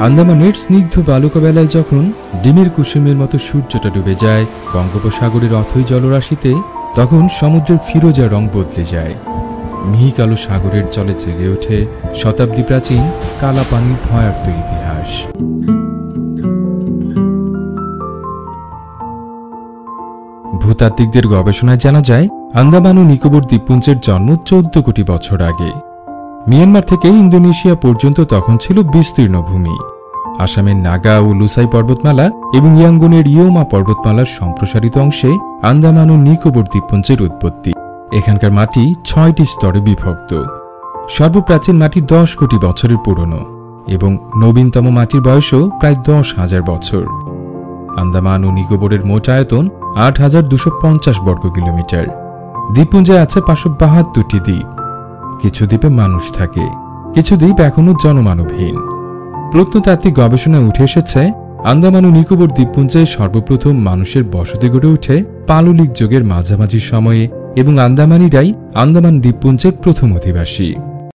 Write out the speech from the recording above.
আন্দামানের স্নিগ্ধ বালুকাবেলায় যখন ডিমের কুসুমের মতো সূর্যটা ডুবে যায় বঙ্গোপসাগরের অথই জলরাশিতে, তখন সমুদ্রের ফিরোজা রং বদলে যায়। মিহি কালো সাগরের জলে জেগে ওঠে শতাব্দী প্রাচীন কালাপানির ভয়ার্ত ইতিহাস। ভূতাত্ত্বিকদের গবেষণায় জানা যায়, আন্দামান ও নিকোবর দ্বীপপুঞ্জের জন্ম 14 কোটি বছর আগে। মিয়ানমার থেকে ইন্দোনেশিয়া পর্যন্ত তখন ছিল বিস্তীর্ণ ভূমি। আসামের নাগা ও লুসাই পর্বতমালা এবং ইয়াঙ্গুনের ইয়োমা পর্বতমালার সম্প্রসারিত অংশে আন্দামান ও নিকোবর দ্বীপপুঞ্জের উৎপত্তি। এখানকার মাটি 6টি স্তরে বিভক্ত। সর্বপ্রাচীন মাটি 10 কোটি বছরের পুরনো এবং নবীনতম মাটির বয়সও প্রায় 10,000 বছর। আন্দামান ও নিকোবরের মোট আয়তন 8,250 বর্গ কিলোমিটার। দ্বীপপুঞ্জে আছে 572টি দ্বীপ। কিছু দ্বীপে মানুষ থাকে, কিছু দ্বীপ এখনও জনমানবহীন। প্রত্নতাত্ত্বিক গবেষণায় উঠে এসেছে, আন্দামান ও নিকোবর দ্বীপপুঞ্জে সর্বপ্রথম মানুষের বসতি গড়ে ওঠে পাললিক যুগের মাঝামাঝি সময়ে এবং আন্দামানিরাই আন্দামান দ্বীপপুঞ্জের প্রথম অধিবাসী।